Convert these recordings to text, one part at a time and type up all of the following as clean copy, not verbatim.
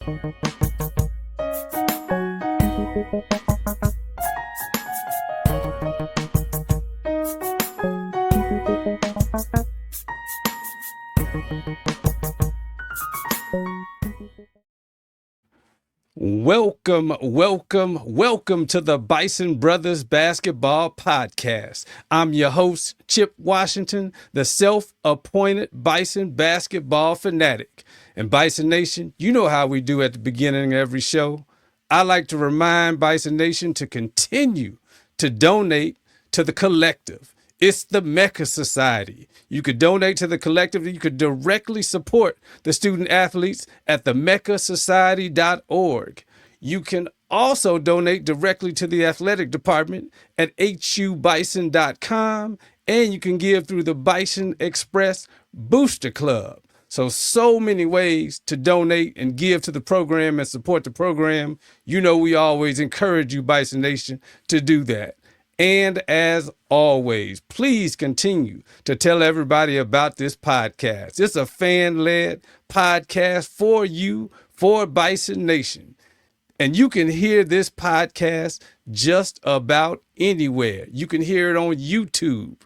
Welcome to the Bison Brothers Basketball Podcast. I'm your host, Chip Washington, the self-appointed Bison basketball fanatic. And Bison Nation, you know how we do at the beginning of every show. I like to remind Bison Nation to continue to donate to the collective. It's the Mecca Society. You could donate to the collective. You could directly support the student athletes at the meccasociety.org. You can also donate directly to the athletic department at hubison.com, and you can give through the Bison Express Booster Club. So many ways to donate and give to the program and support the program. You know we always encourage you, Bison Nation, to do that. And as always, please continue to tell everybody about this podcast. It's a fan-led podcast for you, for Bison Nation. And you can hear this podcast just about anywhere. You can hear it on YouTube,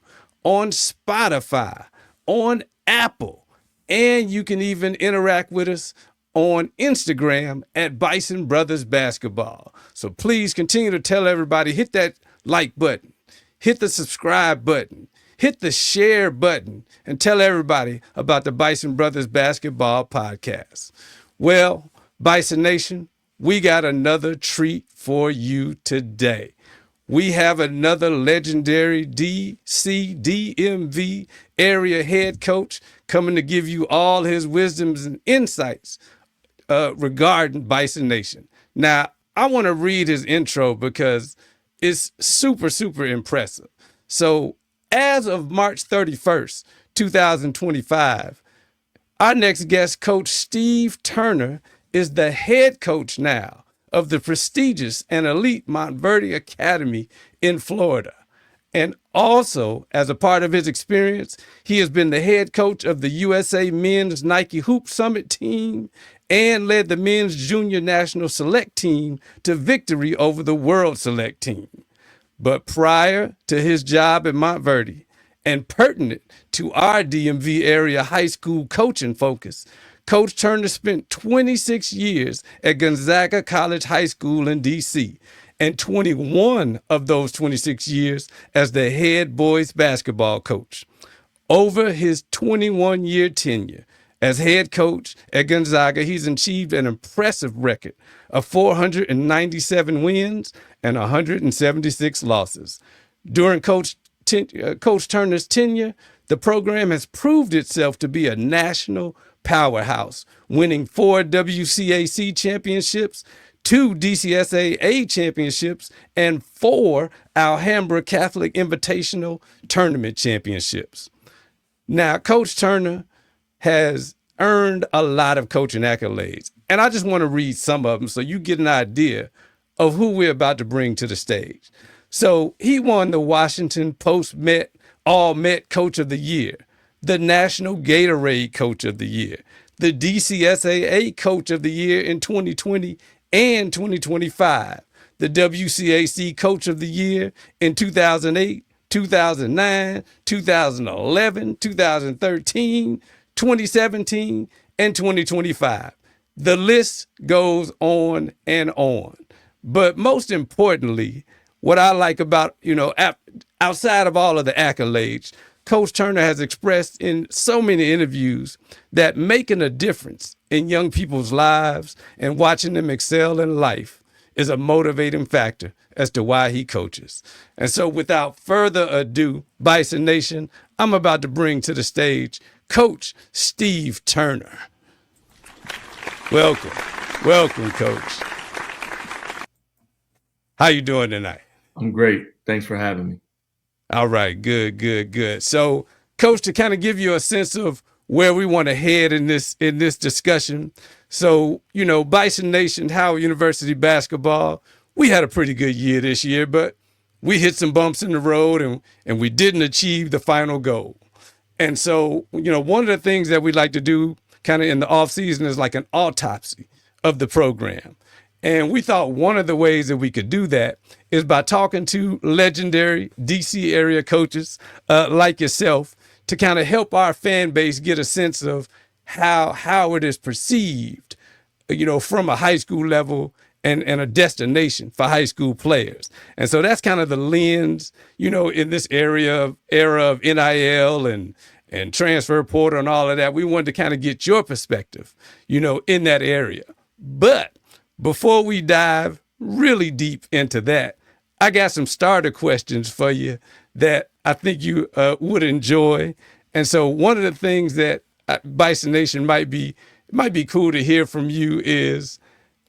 on Spotify, on Apple, and you can even interact with us on Instagram at Bison Brothers Basketball. So please continue to tell everybody, hit that like button, hit the subscribe button, hit the share button, and tell everybody about the Bison Brothers Basketball Podcast. Well, Bison Nation, we got another treat for you today. We have another legendary DMV area head coach coming to give you all his wisdoms and insights regarding Bison Nation. Now, I want to read his intro because it's super impressive. So as of March 31st, 2025, our next guest, Coach Steve Turner, is the head coach now of the prestigious and elite Montverde Academy in Florida. And also, as a part of his experience, he has been the head coach of the USA Men's Nike Hoop Summit team and led the Men's Junior National Select team to victory over the World Select team. But prior to his job at Montverde, and pertinent to our DMV area high school coaching focus, Coach Turner spent 26 years at Gonzaga College High School in D.C., and 21 of those 26 years as the head boys basketball coach. Over his 21-year tenure as head coach at Gonzaga, he's achieved an impressive record of 497 wins and 176 losses. During Coach Turner's tenure, the program has proved itself to be a national powerhouse, winning 4 WCAC championships, 2 DCSAA championships, and 4 Alhambra Catholic Invitational Tournament championships. Now, Coach Turner has earned a lot of coaching accolades, and I just want to read some of them so you get an idea of who we're about to bring to the stage. So he won the Washington Post-Met All-Met Coach of the Year, the National Gatorade Coach of the Year, the DCSAA Coach of the Year in 2020 and 2025, the WCAC Coach of the Year in 2008, 2009, 2011, 2013, 2017, and 2025. The list goes on and on. But most importantly, what I like about, outside of all of the accolades, Coach Turner has expressed in so many interviews that making a difference in young people's lives and watching them excel in life is a motivating factor as to why he coaches. And so without further ado, Bison Nation, I'm about to bring to the stage Coach Steve Turner. Welcome, Coach. How you doing tonight? I'm great. Thanks for having me. All right, good. So, Coach, to kind of give you a sense of where we want to head in this discussion. So, Bison Nation, Howard University basketball, we had a pretty good year this year, but we hit some bumps in the road and we didn't achieve the final goal. And so, one of the things that we like to do kind of in the off season is like an autopsy of the program. And we thought one of the ways that we could do that is by talking to legendary DC area coaches like yourself to kind of help our fan base get a sense of how it is perceived, from a high school level and a destination for high school players. And so that's kind of the lens, in this era of NIL and transfer portal and all of that. We wanted to kind of get your perspective, in that area. But before we dive really deep into that, I got some starter questions for you that I think you would enjoy. And so one of the things that Bison Nation might be cool to hear from you is,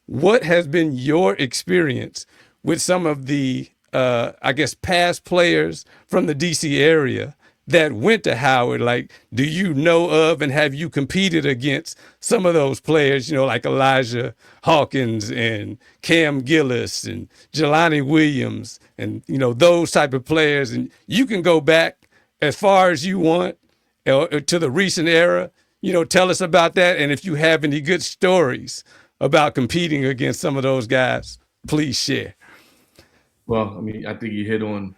what has been your experience with some of the, past players from the DC area that went to Howard? Like, do you know of and have you competed against some of those players, like Elijah Hawkins and Cam Gillis and Jelani Williams and, those type of players? And you can go back as far as you want to the recent era. Tell us about that. And if you have any good stories about competing against some of those guys, please share. Well, I mean, I think you hit on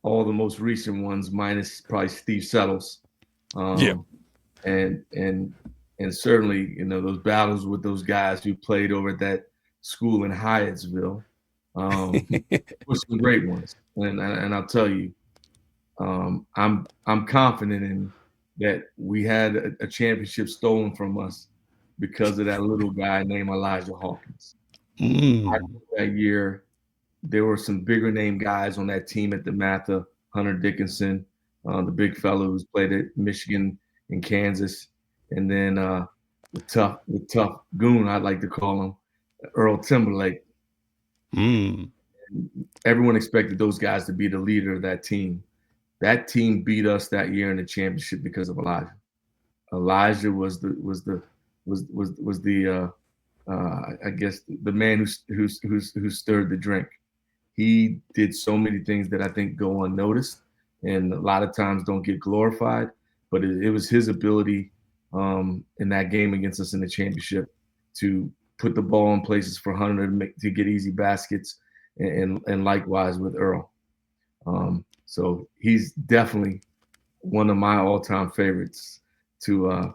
all the most recent ones, minus probably Steve Settles. Yeah. And certainly, those battles with those guys who played over at that school in Hyattsville were some great ones. And I'll tell you, I'm confident in that we had a championship stolen from us because of that little guy named Elijah Hawkins. That year, there were some bigger name guys on that team at the Matha, Hunter Dickinson, the big fellow who's played at Michigan and Kansas, and then the tough goon, I'd like to call him, Earl Timberlake. Everyone expected those guys to be the leader of that team. That team beat us that year in the championship because of Elijah. Elijah was the man who stirred the drink. He did so many things that I think go unnoticed and a lot of times don't get glorified, but it was his ability in that game against us in the championship to put the ball in places for Hunter to get easy baskets, and likewise with Earl. So he's definitely one of my all-time favorites to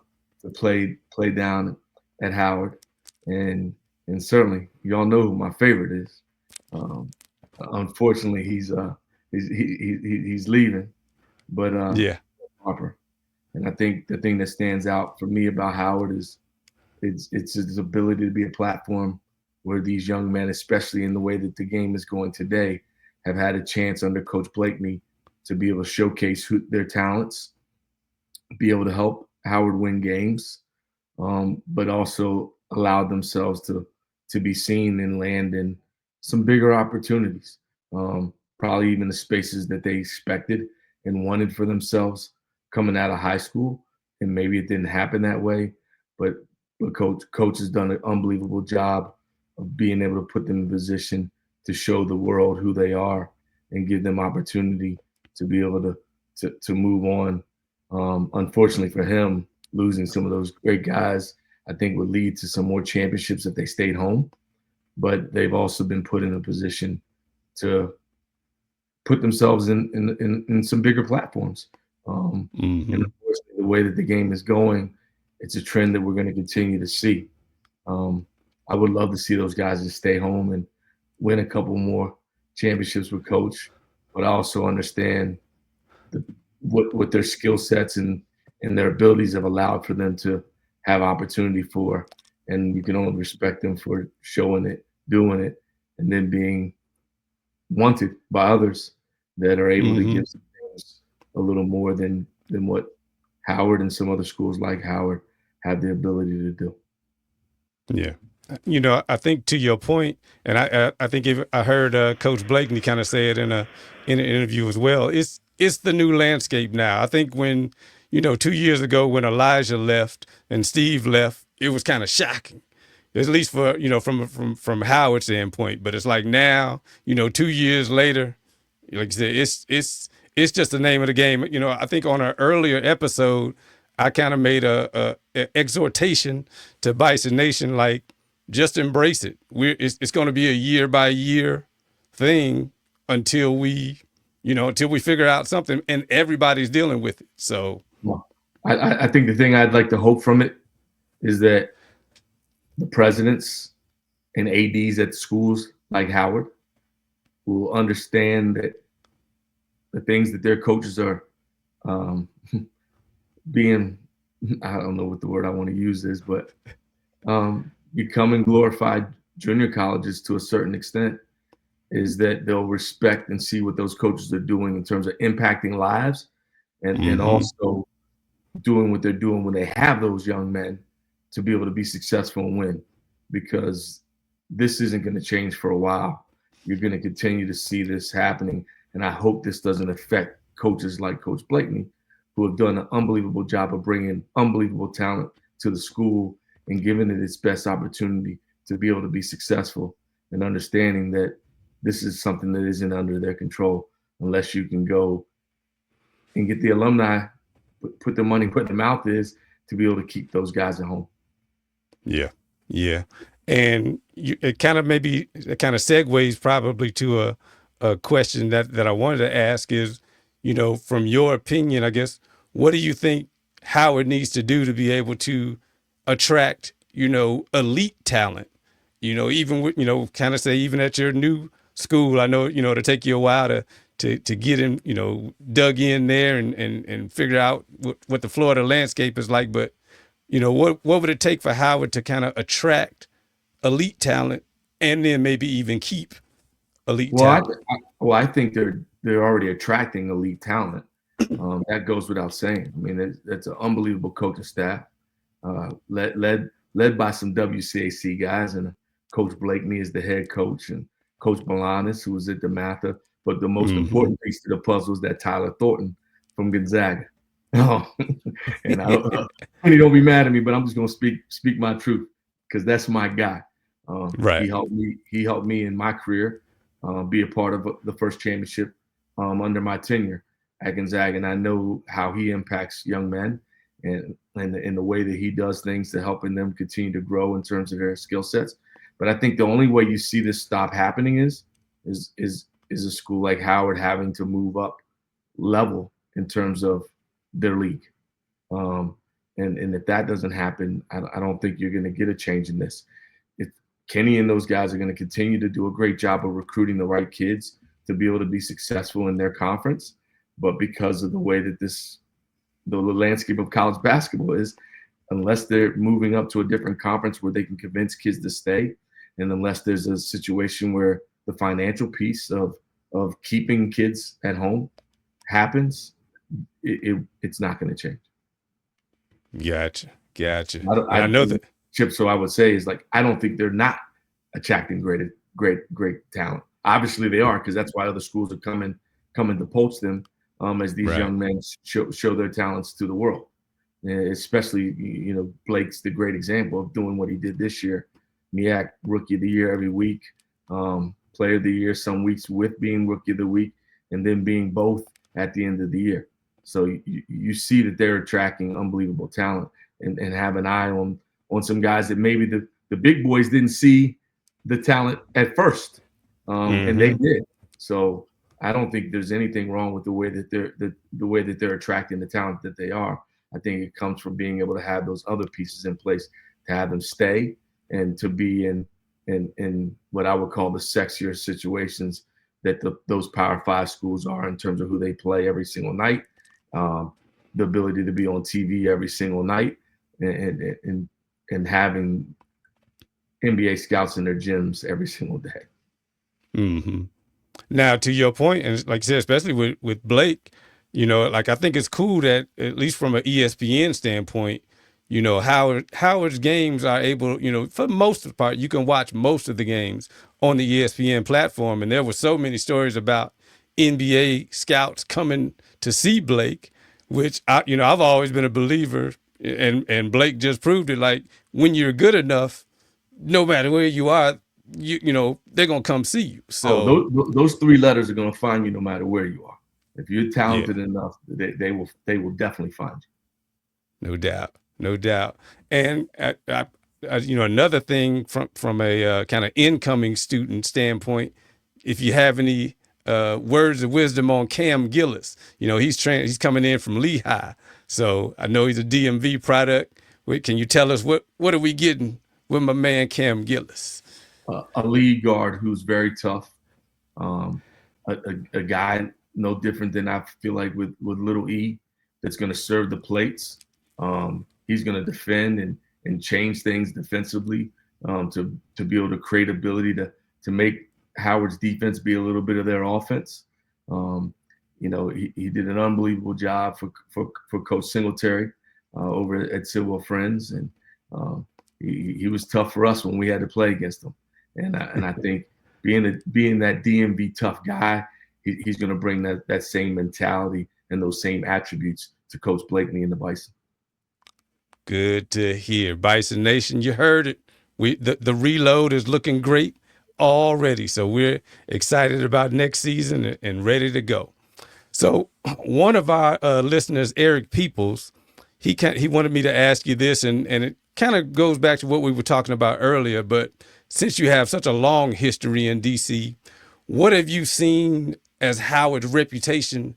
play down at Howard, and certainly y'all know who my favorite is. Unfortunately, he's leaving, but Harper. And I think the thing that stands out for me about Howard is it's his ability to be a platform where these young men, especially in the way that the game is going today, have had a chance under Coach Blakeney to be able to showcase their talents, be able to help Howard win games, but also allow themselves to be seen and land in some bigger opportunities, probably even the spaces that they expected and wanted for themselves coming out of high school. And maybe it didn't happen that way, but coach has done an unbelievable job of being able to put them in position to show the world who they are and give them opportunity to be able to move on. Unfortunately for him, losing some of those great guys, I think would lead to some more championships if they stayed home. But they've also been put in a position to put themselves in some bigger platforms. And unfortunately, the way that the game is going, it's a trend that we're going to continue to see. I would love to see those guys just stay home and win a couple more championships with Coach, but I also understand what their skill sets and their abilities have allowed for them to have opportunity for, and you can only respect them for showing it, doing it, and then being wanted by others that are able to give some things a little more than what Howard and some other schools like Howard have the ability to do. Yeah. I think to your point, and I think I heard Coach Blakeney kind of say it in an interview as well. It's the new landscape now. I think when 2 years ago when Elijah left and Steve left, it was kind of shocking, at least for from Howard's standpoint. But it's like now, 2 years later, like you said, it's just the name of the game. I think on an earlier episode, I kind of made a exhortation to Bison Nation, like, just embrace it. It's going to be a year by year thing until we figure out something, and everybody's dealing with it. So well, I think the thing I'd like to hope from it is that the presidents and ADs at schools like Howard will understand that the things that their coaches are being, I don't know what the word I want to use is, but becoming glorified junior colleges to a certain extent, is that they'll respect and see what those coaches are doing in terms of impacting lives, and also doing what they're doing when they have those young men to be able to be successful and win, because this isn't going to change for a while. You're going to continue to see this happening. And I hope this doesn't affect coaches like Coach Blakeney, who have done an unbelievable job of bringing unbelievable talent to the school and giving it its best opportunity to be able to be successful, and understanding that this is something that isn't under their control unless you can go and get the alumni, put the money where the mouth is, to be able to keep those guys at home. Yeah. Yeah. And it kind of segues probably to a question that I wanted to ask is, from your opinion, I guess, what do you think Howard needs to do to be able to attract, elite talent? Even with, kind of say, even at your new school, I know, it'll take you a while to get him, dug in there and figure out what the Florida landscape is like. But, what would it take for Howard to kind of attract elite talent and then maybe even keep elite talent? I think they're already attracting elite talent. That goes without saying. I mean, that's an unbelievable coaching staff, led by some WCAC guys, and Coach Blakeney is the head coach, and Coach Bolanis, who was at the Matha. But the most important piece to the puzzle is that Tyler Thornton from Gonzaga. Oh, and don't be mad at me, but I'm just gonna speak my truth, because that's my guy. Right. He helped me in my career, be a part of the first championship under my tenure at Gonzaga, and I know how he impacts young men and the way that he does things to helping them continue to grow in terms of their skill sets. But I think the only way you see this stop happening is a school like Howard having to move up level in terms of their league. And if that doesn't happen, I don't think you're going to get a change in this. If Kenny and those guys are going to continue to do a great job of recruiting the right kids to be able to be successful in their conference, but because of the way that the landscape of college basketball is, unless they're moving up to a different conference where they can convince kids to stay, and unless there's a situation where the financial piece of keeping kids at home happens, it's not going to change. Gotcha. I know that, Chip. So I would say is, like, I don't think they're not attracting great talent. Obviously they are, because that's why other schools are coming to poach them as these young men show their talents to the world. Especially, Blake's the great example of doing what he did this year. Miak, Rookie of the Year every week, Player of the Year some weeks with being Rookie of the Week, and then being both at the end of the year. So you see that they're attracting unbelievable talent, and have an eye on some guys that maybe the big boys didn't see the talent at first, and they did. So I don't think there's anything wrong with the way that they're attracting the talent that they are. I think it comes from being able to have those other pieces in place to have them stay and to be in what I would call the sexier situations that those Power 5 schools are, in terms of who they play every single night, the ability to be on TV every single night, and having NBA scouts in their gyms every single day. Now, to your point, and like I said, especially with Blake, like, I think it's cool that, at least from an ESPN standpoint, Howard's games are able, for the most part, you can watch most of the games on the ESPN platform. And there were so many stories about NBA scouts coming to see Blake, which I've always been a believer, and Blake just proved it. Like, when you're good enough, no matter where you are, they're gonna come see you. So those three letters are gonna find you no matter where you are. If you're talented enough, they will definitely find you. No doubt. And another thing from a kind of incoming student standpoint, if you have any words of wisdom on Cam Gillis, he's coming in from Lehigh, so I know he's a DMV product. Can you tell us what are we getting with my man Cam Gillis? A lead guard who's very tough, a guy no different than I feel like with Little E, that's going to serve the plates. He's going to defend and change things defensively, to be able to create ability to make Howard's defense be a little bit of their offense. He did an unbelievable job for Coach Singletary over at Silver Friends, and he was tough for us when we had to play against him. And I think being that DMV tough guy, he's going to bring that same mentality and those same attributes to Coach Blakeney and the Bison. Good to hear. Bison Nation, you heard it. The reload is looking great already, so we're excited about next season and ready to go. So one of our listeners, Eric Peoples, he wanted me to ask you this, and it kind of goes back to what we were talking about earlier, but since you have such a long history in DC, what have you seen as Howard's reputation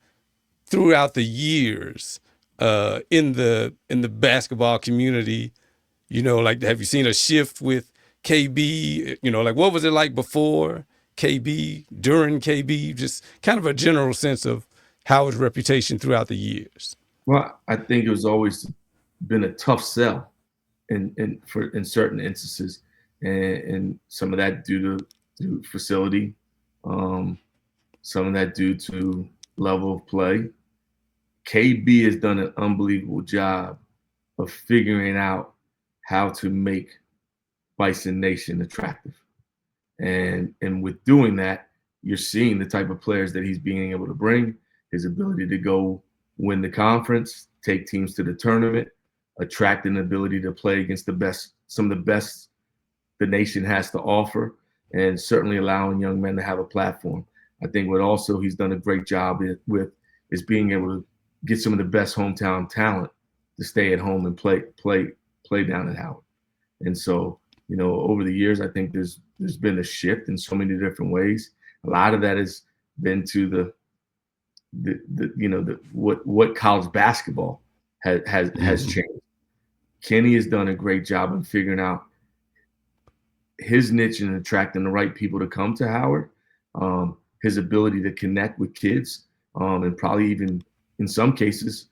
throughout the years in the basketball community? Have you seen a shift with KB? What was it like before KB, during KB? Just kind of a general sense of Howard's reputation throughout the years. Well, I think it was always been a tough sell in certain instances, and some of that due to facility, some of that due to level of play. KB has done an unbelievable job of figuring out how to make Bison Nation attractive. And with doing that, you're seeing the type of players that he's being able to bring, his ability to go win the conference, take teams to the tournament, attract an ability to play against some of the best the nation has to offer, and certainly allowing young men to have a platform. I think what also he's done a great job with is being able to get some of the best hometown talent to stay at home and play down at Howard. And so, over the years, I think there's been a shift in so many different ways. A lot of that has been to what college basketball has changed. Kenny has done a great job in figuring out his niche and attracting the right people to come to Howard. His ability to connect with kids, and probably even in some cases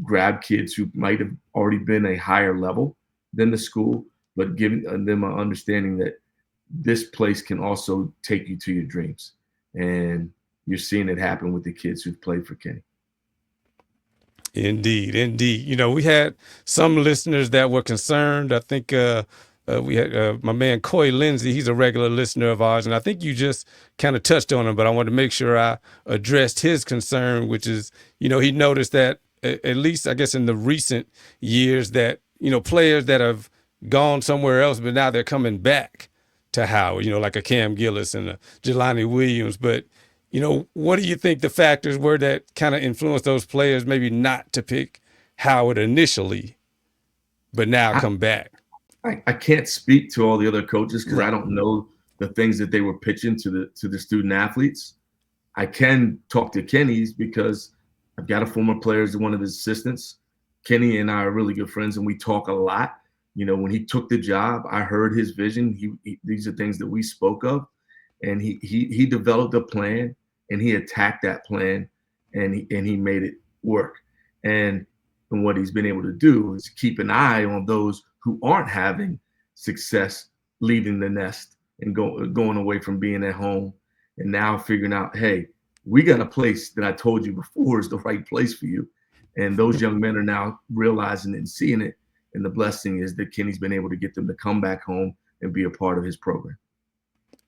grab kids who might have already been a higher level than the school, but giving them an understanding that this place can also take you to your dreams. And you're seeing it happen with the kids who've played for Kenny. Indeed. We had some listeners that were concerned. I think we had my man Coy Lindsay. He's a regular listener of ours, and I think you just kind of touched on him, but I wanted to make sure I addressed his concern, which is, he noticed that at least, I guess, in the recent years that, players that have gone somewhere else, but now they're coming back to Howard, like a Cam Gillis and a Jelani Williams. But, what do you think the factors were that kind of influenced those players maybe not to pick Howard initially, but now come back? I can't speak to all the other coaches because I don't know the things that they were pitching to the student athletes. I can talk to Kenny's because I've got a former player as one of his assistants. Kenny and I are really good friends, and we talk a lot. When he took the job, I heard his vision. These are things that we spoke of, and he developed a plan, and he attacked that plan, and he made it work. And what he's been able to do is keep an eye on those who aren't having success leaving the nest and going away from being at home, and now figuring out, hey, we got a place that I told you before is the right place for you. And those young men are now realizing and seeing it. And the blessing is that Kenny's been able to get them to come back home and be a part of his program.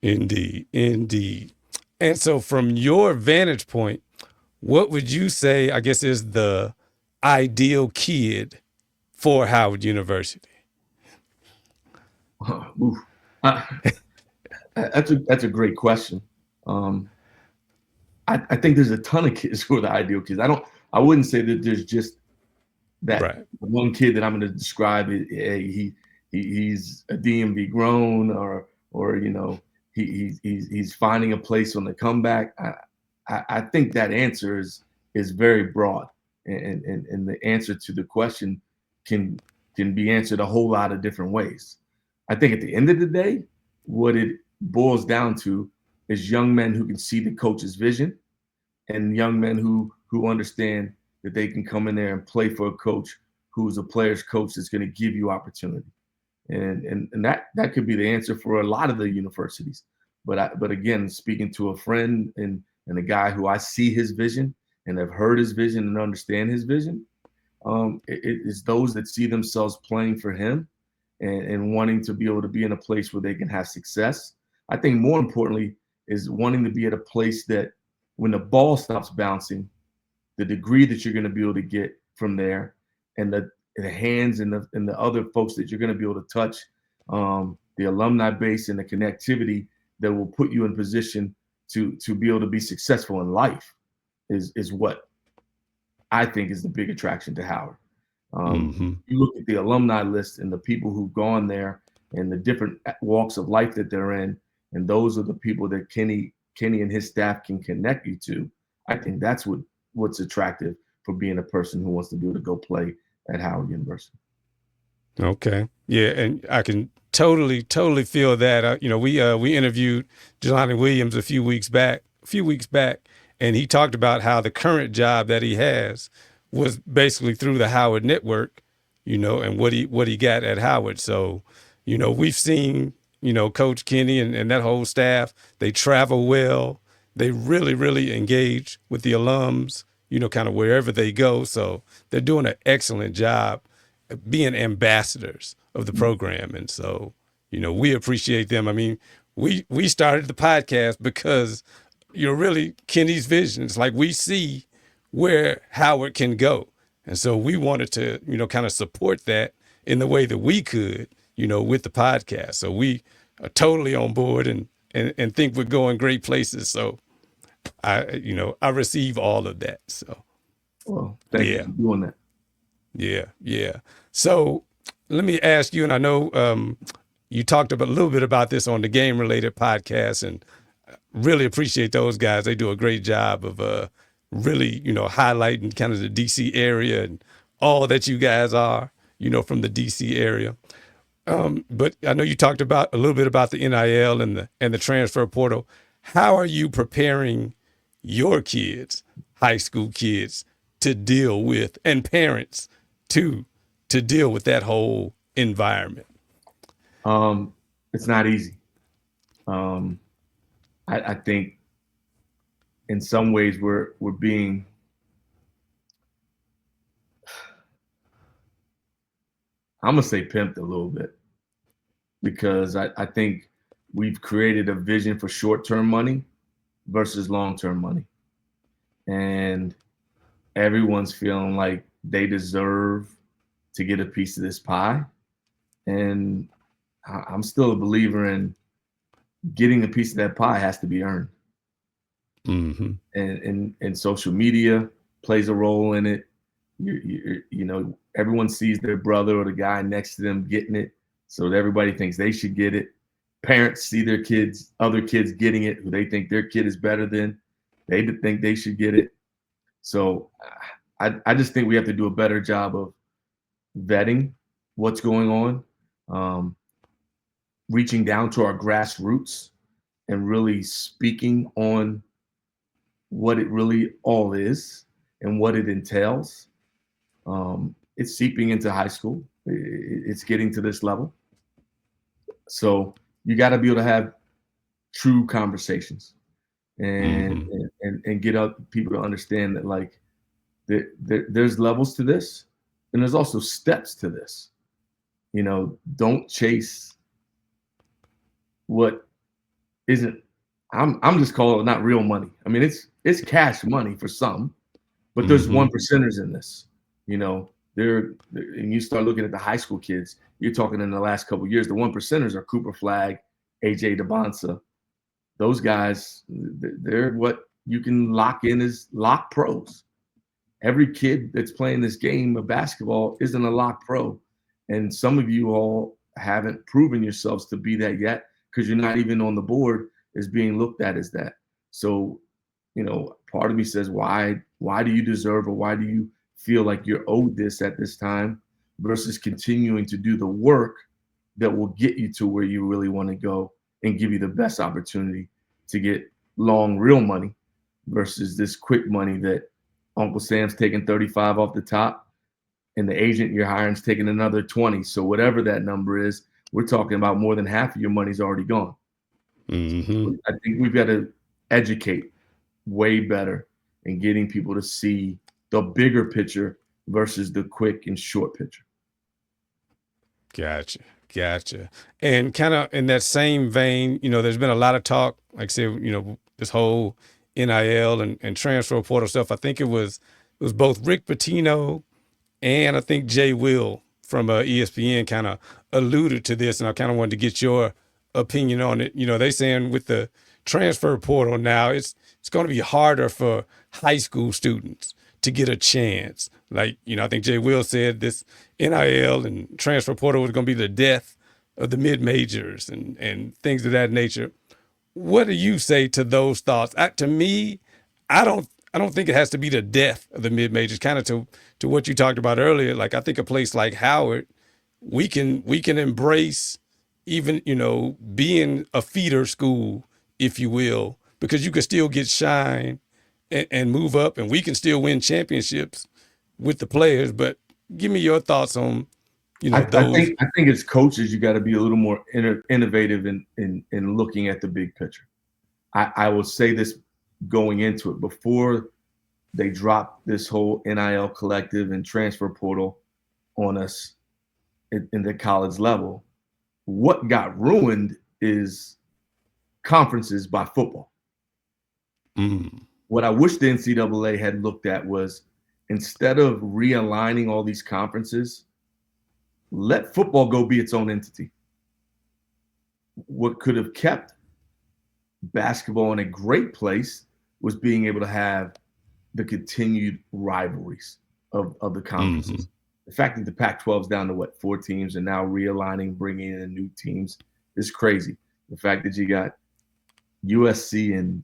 Indeed. And so from your vantage point, what would you say, I guess, is the ideal kid for Howard University? That's a great question. I think there's a ton of kids who are the ideal kids. I wouldn't say that there's just that one kid that I'm going to describe. he's a DMV grown, or you know, he's finding a place on the comeback. I think that answer is very broad, and the answer to the question can be answered a whole lot of different ways. I think at the end of the day, what it boils down to is young men who can see the coach's vision, and young men who understand that they can come in there and play for a coach who's a player's coach that's going to give you opportunity. And that could be the answer for a lot of the universities. But again, speaking to a friend and a guy who I see his vision and have heard his vision and understand his vision, it's those that see themselves playing for him and wanting to be able to be in a place where they can have success. I think more importantly is wanting to be at a place that when the ball stops bouncing, the degree that you're going to be able to get from there, and the hands and the other folks that you're going to be able to touch, the alumni base and the connectivity that will put you in position to be able to be successful in life is what I think is the big attraction to Howard. You look at the alumni list and the people who've gone there and the different walks of life that they're in, and those are the people that Kenny and his staff can connect you to. I think that's what's attractive for being a person who wants to be able to go play at Howard University. Okay. Yeah, and I can totally feel that. You know, we interviewed Jelani Williams a few weeks back, and he talked about how the current job that he has was basically through the Howard network, you know, and what he got at Howard. So, you know, we've seen, you know, Coach Kenny and that whole staff, they travel well. They really engage with the alums, you know, kind of wherever they go. So they're doing an excellent job being ambassadors of the program. And so, you know, we appreciate them. I mean, we started the podcast because you're really Kenny's vision. It's like we see where Howard can go. And so we wanted to, you know, kind of support that in the way that we could, you know, with the podcast. So we are totally on board and think we're going great places. So I receive all of that. So, well, thank you for doing that. Yeah. So let me ask you, and I know you talked a little bit about this on the game related podcast, and really appreciate those guys. They do a great job of really, you know, highlighting kind of the DC area and all that you guys are, you know, from the DC area. But I know you talked about a little bit about the NIL and the transfer portal. How are you preparing your kids, high school kids, to deal with, and parents to deal with that whole environment? It's not easy. I think in some ways we're being I'm gonna say pimped a little bit, because I think we've created a vision for short-term money versus long-term money. And everyone's feeling like they deserve to get a piece of this pie. And I'm still a believer in getting a piece of that pie has to be earned. And social media plays a role in it. You know, everyone sees their brother or the guy next to them getting it, so everybody thinks they should get it. Parents see their kids, other kids getting it, who they think their kid is better than. They think they should get it. So I just think we have to do a better job of vetting what's going on, reaching down to our grassroots and really speaking on what it really all is and what it entails. It's seeping into high school. It's getting to this level. So you got to be able to have true conversations and get people to understand that, like, there's levels to this, and there's also steps to this. You know, don't chase what isn't. I'm just calling it not real money. I mean, it's cash money for some, but there's 1%ers in this. You know, and you start looking at the high school kids. You're talking in the last couple of years, the 1%ers are Cooper Flagg, AJ DeBonsa. Those guys, they're what you can lock in as lock pros. Every kid that's playing this game of basketball isn't a lock pro. And some of you all haven't proven yourselves to be that yet, because you're not even on the board as being looked at as that. So, part of me says, why do you deserve, or why do you feel like you're owed this at this time, versus continuing to do the work that will get you to where you really want to go and give you the best opportunity to get long, real money, versus this quick money that Uncle Sam's taking 35 off the top, and the agent you're hiring is taking another 20. So whatever that number is, we're talking about more than half of your money's already gone. Mm-hmm. I think we've got to educate way better and getting people to see the bigger picture versus the quick and short picture. Gotcha. And kind of in that same vein, there's been a lot of talk, like I said, this whole NIL and transfer portal stuff. I think it was both Rick Pitino and I think Jay Will from ESPN kind of alluded to this, and I kind of wanted to get your opinion on it. They saying with the transfer portal now, it's going to be harder for high school students to get a chance. Like, I think Jay Will said this NIL and transfer portal was going to be the death of the mid-majors and things of that nature. What do you say to those thoughts? To me, I don't think it has to be the death of the mid-majors. Kind of to what you talked about earlier. Like, I think a place like Howard, we can embrace even, being a feeder school, if you will, because you can still get shine and move up, and we can still win championships with the players. But give me your thoughts on, I those. think as coaches, you got to be a little more innovative in looking at the big picture. I will say this going into it, before they dropped this whole NIL collective and transfer portal on us in the college level, what got ruined is conferences by football. What I wish the NCAA had looked at was, instead of realigning all these conferences, let football go be its own entity. What could have kept basketball in a great place was being able to have the continued rivalries of the conferences. The fact that the Pac-12 is down to 4 teams, and now realigning, bringing in new teams is crazy. The fact that you got USC and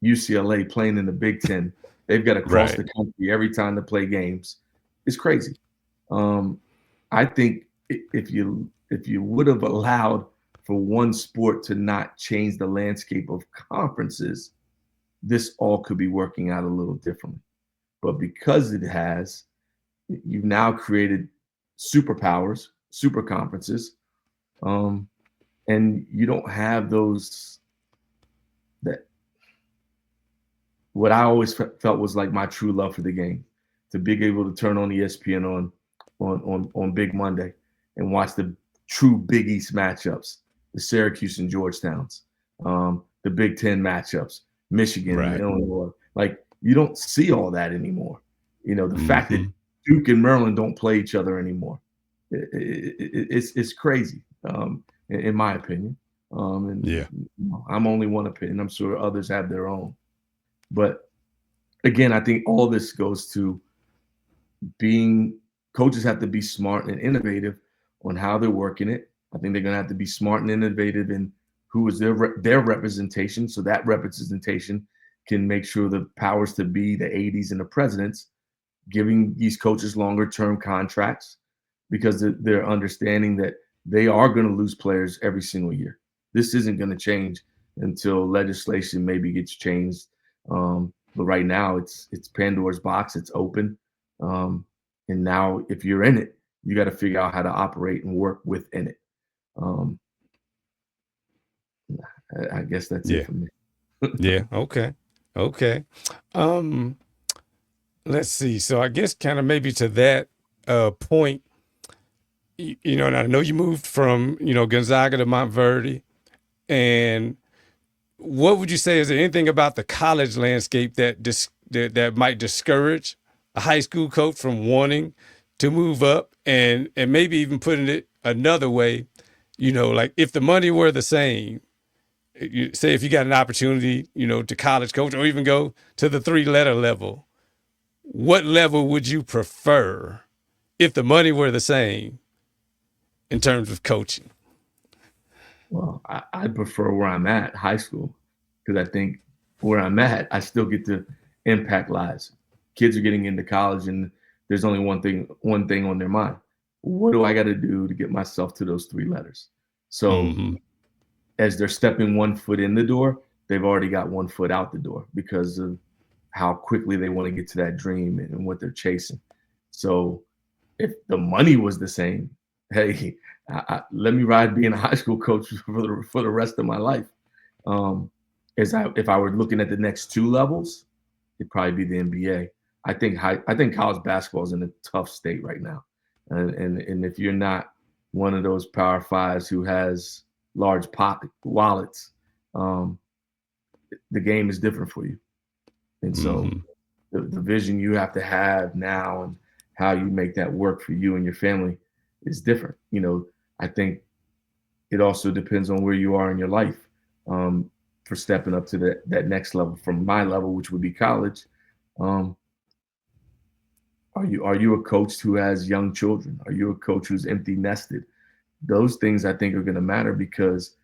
UCLA playing in the Big Ten, they've got to cross the country every time to play games, is crazy. I think if you would have allowed for one sport to not change the landscape of conferences, this all could be working out a little differently. But because it has, you've now created superpowers, super conferences, and you don't have those. That what I always felt was like my true love for the game, to be able to turn on ESPN on Big Monday and watch the true Big East matchups, the Syracuse and Georgetowns, the Big Ten matchups, Michigan and Illinois. Like, you don't see all that anymore. The fact that Duke and Maryland don't play each other anymore, it's crazy, in my opinion. I'm only one opinion. I'm sure others have their own. But again, I think all this goes to coaches have to be smart and innovative on how they're working it. I think they're going to have to be smart and innovative in who is their representation, so that representation can make sure the powers to be, the 80s and the presidents, giving these coaches longer term contracts, because they're understanding that they are going to lose players every single year. This isn't going to change until legislation maybe gets changed. But right now it's Pandora's box. It's open. And now if you're in it, you got to figure out how to operate and work within it. I guess that's it for me. Yeah. Okay. Let's see. So I guess kind of maybe to that point, and I know you moved from, Gonzaga to Montverde, and what would you say, is there anything about the college landscape that might discourage a high school coach from wanting to move up, and maybe even putting it another way, like if the money were the same, say if you got an opportunity, to college coach or even go to the 3-letter level, what level would you prefer if the money were the same? in terms of coaching? Well, I prefer where I'm at, high school, because I think where I'm at, I still get to impact lives. Kids are getting into college, and there's only one thing on their mind. What do I got to do to get myself to those 3 letters? So as they're stepping 1 foot in the door, they've already got 1 foot out the door because of how quickly they want to get to that dream and what they're chasing. So if the money was the same, hey, let me ride being a high school coach for the rest of my life. If I were looking at the next 2 levels, it'd probably be the NBA. I think college basketball is in a tough state right now, and if you're not one of those Power Fives who has large pocket wallets, the game is different for you. And so the vision you have to have now and how you make that work for you and your family is different. I think it also depends on where you are in your life for stepping up to that next level from my level, which would be college. Are you a coach who has young children? Are you a coach who's empty nested? Those things I think are going to matter because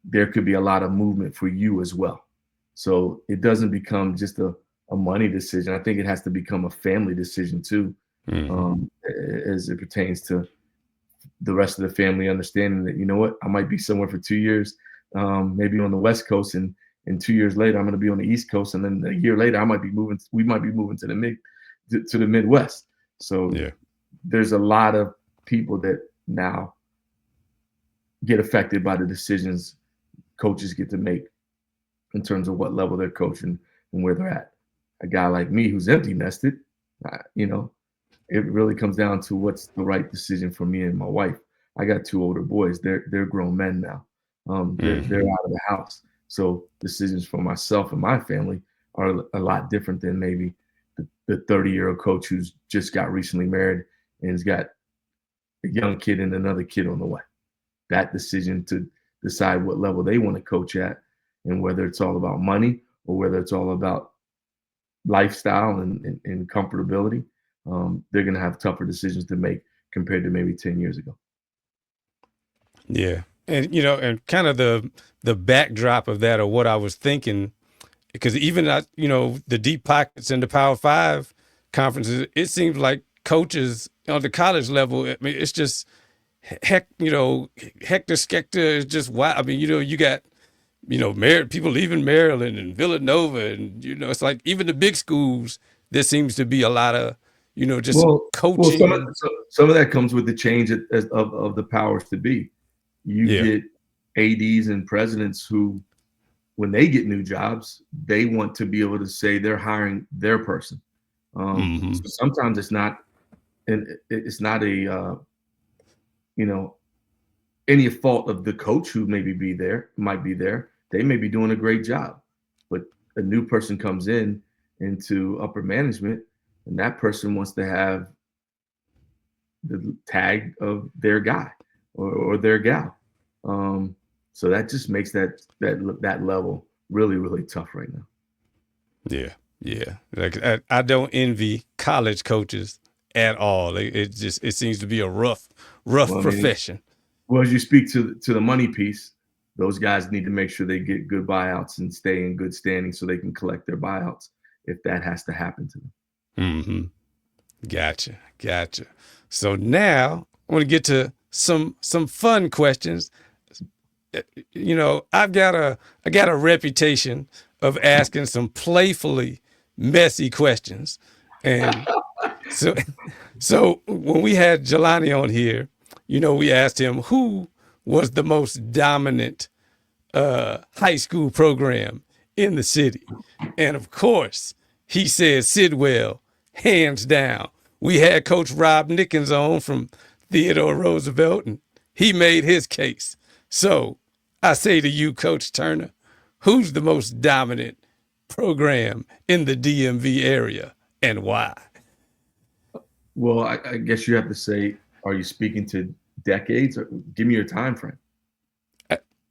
there could be a lot of movement for you as well. So it doesn't become just a money decision. I think it has to become a family decision too, as it pertains to the rest of the family understanding that, you know what, I might be somewhere for 2 years, maybe on the West Coast, and 2 years later I'm going to be on the East Coast, and then a year later we might be moving to the Midwest. So there's a lot of people that now get affected by the decisions coaches get to make in terms of what level they're coaching and where they're at. A guy like me who's empty nested, it really comes down to what's the right decision for me and my wife. I got 2 older boys. They're grown men now. They're out of the house. So decisions for myself and my family are a lot different than maybe the 30-year-old coach who's just got recently married and has got a young kid and another kid on the way. That decision to decide what level they want to coach at, and whether it's all about money or whether it's all about lifestyle and comfortability, they're going to have tougher decisions to make compared to maybe 10 years ago. Yeah. And, and kind of the backdrop of that, or what I was thinking, because even, the deep pockets in the Power 5 conferences, it seems like coaches on the college level, I mean, it's just Hector Skecter is just wild. I mean, you got, people leaving Maryland and Villanova, and, it's like even the big schools, there seems to be a lot of, coaching. Well, some of that comes with the change of the powers to be. You get ADs and presidents who, when they get new jobs, they want to be able to say they're hiring their person. So sometimes it's not any fault of the coach who might be there. They may be doing a great job, but a new person comes into upper management, and that person wants to have the tag of their guy or their gal. So that just makes that level really, really tough right now. Yeah. Yeah. Like I don't envy college coaches at all. It seems to be a rough profession. Well, as you speak to the money piece, those guys need to make sure they get good buyouts and stay in good standing so they can collect their buyouts if that has to happen to them. Gotcha. So now I want to get to some fun questions. I got a reputation of asking some playfully messy questions, and so when we had Jelani on here, we asked him who was the most dominant high school program in the city, and of course he said Sidwell, hands down. We had Coach Rob Nickens on from Theodore Roosevelt, and he made his case. So I say to you, Coach Turner, who's the most dominant program in the DMV area and why? Well, I guess you have to say, are you speaking to decades? Or give me your time frame.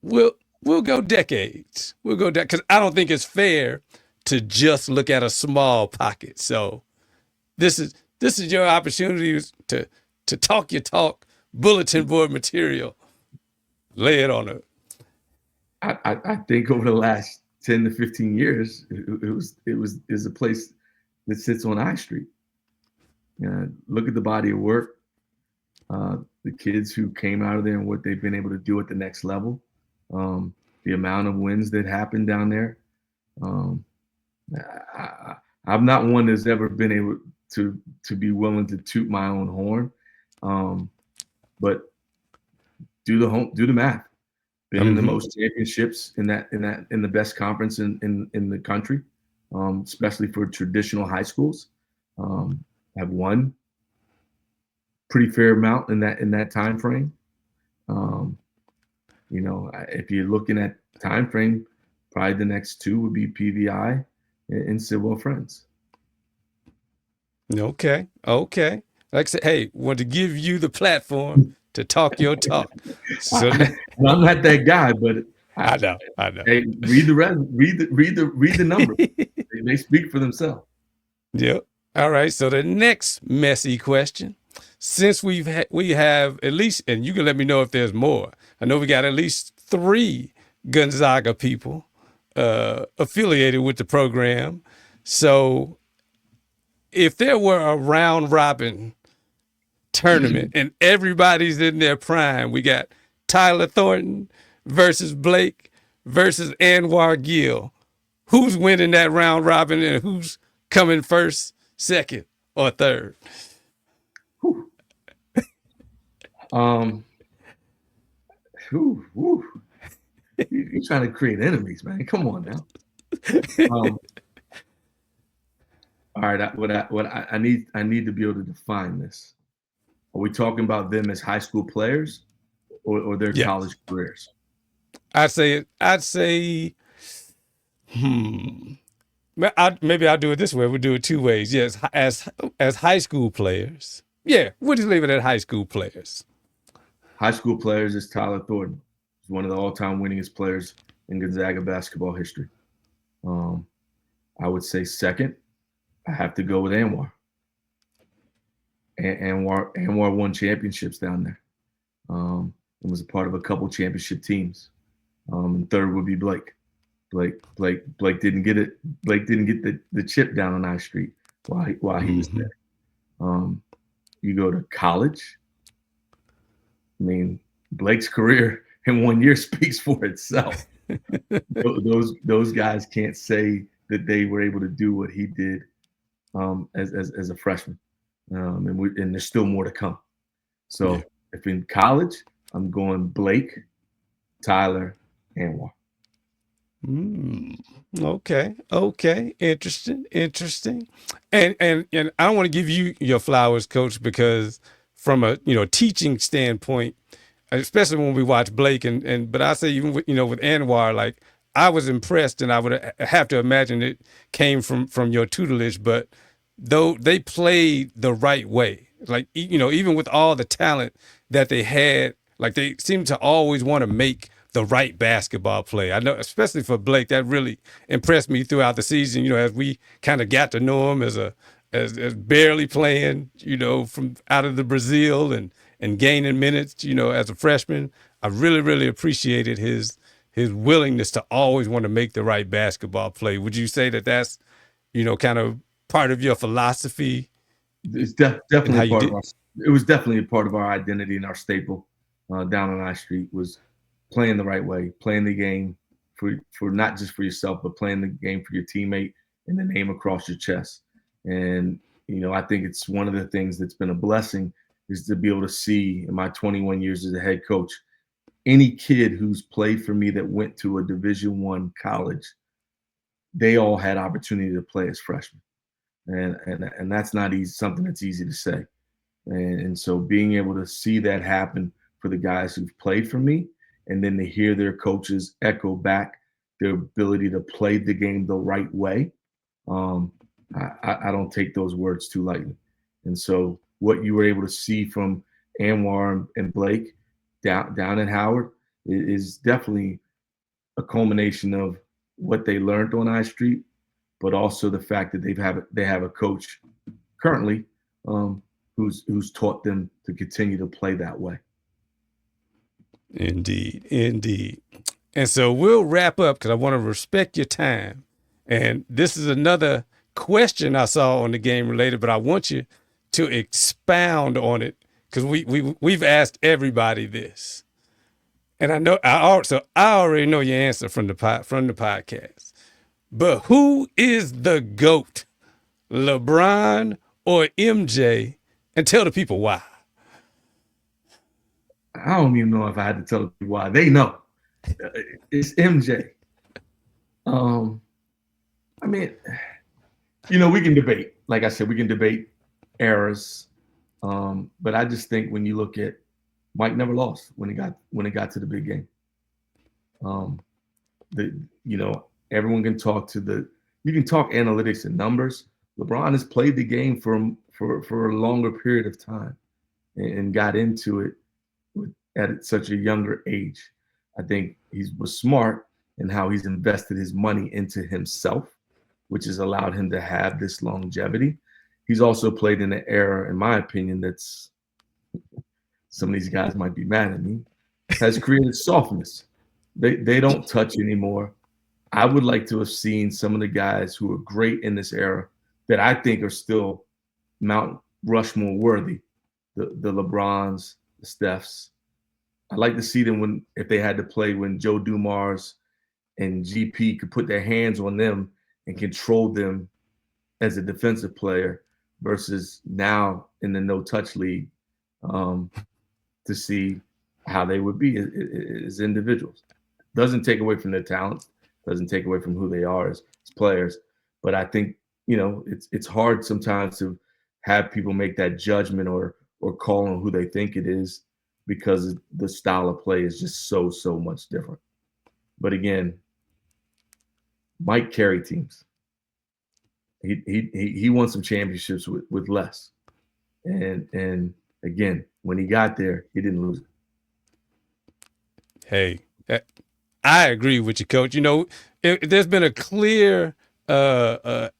We'll go decades. Because I don't think it's fair to just look at a small pocket. So this is your opportunity to talk your talk, bulletin board material? Lay it on her. I think over the last 10 to 15 years, it is a place that sits on I Street. Look at the body of work, the kids who came out of there and what they've been able to do at the next level, the amount of wins that happened down there. I'm not one that's ever been able to be willing to toot my own horn, but do the math. Been in the most championships in the best conference in the country, especially for traditional high schools. Have won pretty fair amount in that time frame. If you're looking at time frame, probably the next two would be PVI and Sidwell Friends. Okay. Like I said, hey, want to give you the platform to talk your talk. So I'm not that guy, but I know. Hey, read the numbers. They speak for themselves. Yep. All right. So the next messy question, since we have at least, and you can let me know if there's more. I know we got at least 3 Gonzaga people affiliated with the program. So if there were a round robin tournament and everybody's in their prime, we got Tyler Thornton versus Blake versus Anwar Gill. Who's winning that round robin and who's coming first, second, or third? You're trying to create enemies, man. Come on now. All right, what I need to be able to define this. Are we talking about them as high school players or their college careers? I'd say maybe I'll do it this way. We'll do it 2 ways. Yes, as high school players. Yeah, we'll just leave it at high school players. High school players is Tyler Thornton. He's one of the all-time winningest players in Gonzaga basketball history. I would say second, I have to go with Anwar. Anwar won championships down there. And was a part of a couple championship teams. And third would be Blake. Blake didn't get it. Blake didn't get the chip down on I Street while he was there. You go to college. I mean, Blake's career in 1 year speaks for itself. Those guys can't say that they were able to do what he did as a freshman. And there's still more to come. So if in college, I'm going Blake, Tyler, Anwar. Okay. Interesting. And I don't want to give you your flowers, Coach, because from a teaching standpoint, especially when we watch Blake but I say even with Anwar, like I was impressed, and I would have to imagine it came from your tutelage, but though they played the right way, like even with all the talent that they had, like they seemed to always want to make the right basketball play. I know, especially for Blake, that really impressed me throughout the season. As we kind of got to know him as barely playing, from out of the Brazil and gaining minutes, as a freshman. I really, really appreciated his willingness to always want to make the right basketball play. Would you say that that's, kind of part of your philosophy? It's definitely part of our. It was definitely a part of our identity and our staple down on I Street was playing the right way, playing the game for not just for yourself, but playing the game for your teammate and the name across your chest. And I think it's one of the things that's been a blessing is to be able to see in my 21 years as a head coach, any kid who's played for me that went to a Division I college, they all had opportunity to play as freshmen. And that's not easy, something that's easy to say. And so being able to see that happen for the guys who've played for me, and then to hear their coaches echo back their ability to play the game the right way, I don't take those words too lightly. And so what you were able to see from Anwar and Blake down at Howard is definitely a culmination of what they learned on I Street, but also the fact that they have a coach currently who who's taught them to continue to play that way. Indeed, indeed. And so we'll wrap up because I want to respect your time. And this is another question I saw on the game related, but I want you to expound on it because we've asked everybody this. And I already know your answer from the podcast. But who is the GOAT, LeBron or MJ? And tell the people why. I don't even know if I had to tell people why. They know. It's MJ. I mean, we can debate. Like I said, we can debate eras. But I just think when you look at Mike never lost when it got to the big game. Everyone can talk you can talk analytics and numbers. LeBron has played the game for a longer period of time and got into it at such a younger age. I think he was smart in how he's invested his money into himself, which has allowed him to have this longevity. He's also played in an era, in my opinion, that's some of these guys might be mad at me, has created softness. They don't touch anymore. I would like to have seen some of the guys who are great in this era that I think are still Mount Rushmore worthy, the LeBrons, the Stephs. I'd like to see them if they had to play when Joe Dumars and GP could put their hands on them and control them as a defensive player versus now in the no-touch league, to see how they would be as individuals. Doesn't take away from their talents, doesn't take away from who they are as players. But I think, it's hard sometimes to have people make that judgment or call on who they think it is because the style of play is just so much different. But again, Mike carried teams. He won some championships with less. And again, when he got there, he didn't lose it. Hey, I agree with you, Coach. There's been a clear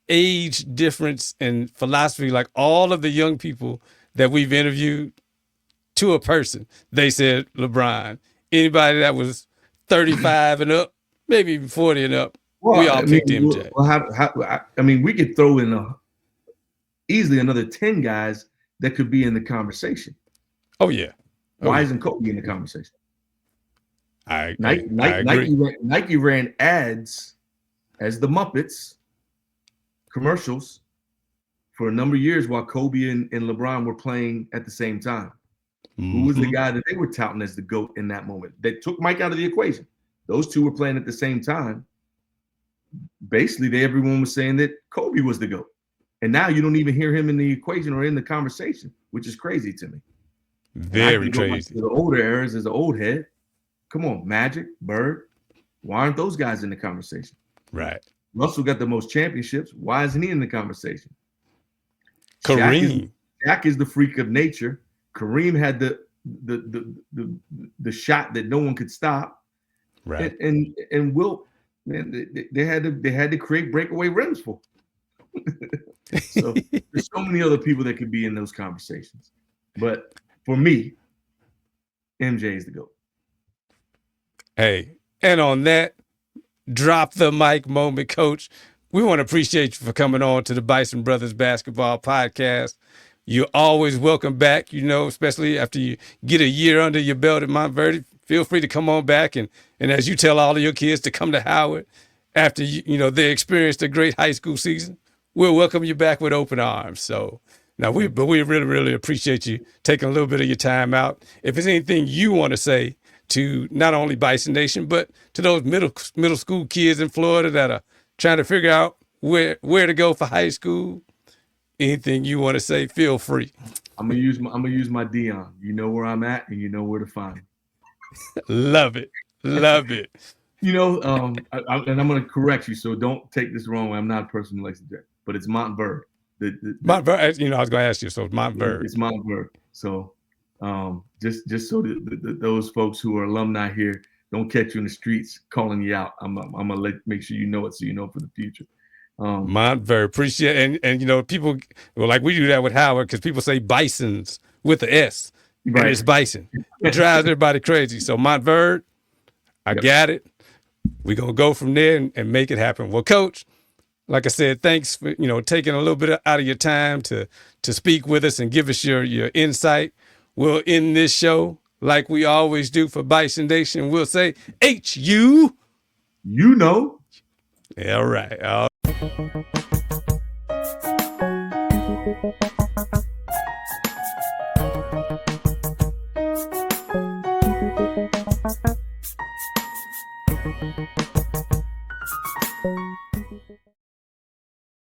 age difference in philosophy. Like all of the young people that we've interviewed, to a person, they said LeBron. Anybody that was 35 and up, maybe even 40 and up, we all picked MJ. We could throw in easily another 10 guys that could be in the conversation. Oh, yeah. Why isn't Kobe in the conversation? I agree. Nike ran ads as the Muppets commercials for a number of years while Kobe and LeBron were playing at the same time. Who was the guy that they were touting as the GOAT in that moment? They took Mike out of the equation. Those two were playing at the same time. Basically, everyone was saying that Kobe was the GOAT. And now you don't even hear him in the equation or in the conversation, which is crazy to me. Very crazy. To the older eras as an old head. Come on, Magic, Bird. Why aren't those guys in the conversation? Right. Russell got the most championships. Why isn't he in the conversation? Kareem. Shaq is the freak of nature. Kareem had the shot that no one could stop. Right. And Wilt, man, they had to create breakaway rims for. So there's so many other people that could be in those conversations. But for me, MJ is the GOAT. Hey, and on that drop the mic moment, Coach, we want to appreciate you for coming on to the Bison Brothers Basketball Podcast. You're always welcome back, especially after you get a year under your belt at Montverde. Feel free to come on back. And as you tell all of your kids to come to Howard after, they experienced a great high school season, we'll welcome you back with open arms. So now we really, really appreciate you taking a little bit of your time out. If there's anything you want to say to not only Bison Nation, but to those middle school kids in Florida that are trying to figure out where to go for high school, anything you want to say, feel free. I'm gonna use my Dion. You know where I'm at, and you know where to find me. Love it. And I'm gonna correct you, so don't take this the wrong way. I'm not a person who likes to drink, but it's Montverde. Montverde. I was gonna ask you. So Montverde. It's Montverde. So just so that those folks who are alumni here don't catch you in the streets calling you out. I'm gonna make sure you know it, so you know for the future. Montverde, appreciate it. And you know, people, well, like we do that with Howard because people say Bisons with the S, right. and it's Bison. It drives everybody crazy. So Montverde, I got it. We're gonna go from there and make it happen. Well, Coach, like I said, thanks for taking a little bit out of your time to speak with us and give us your insight. We'll end this show like we always do for Bison Nation. We'll say HU. You know. All right.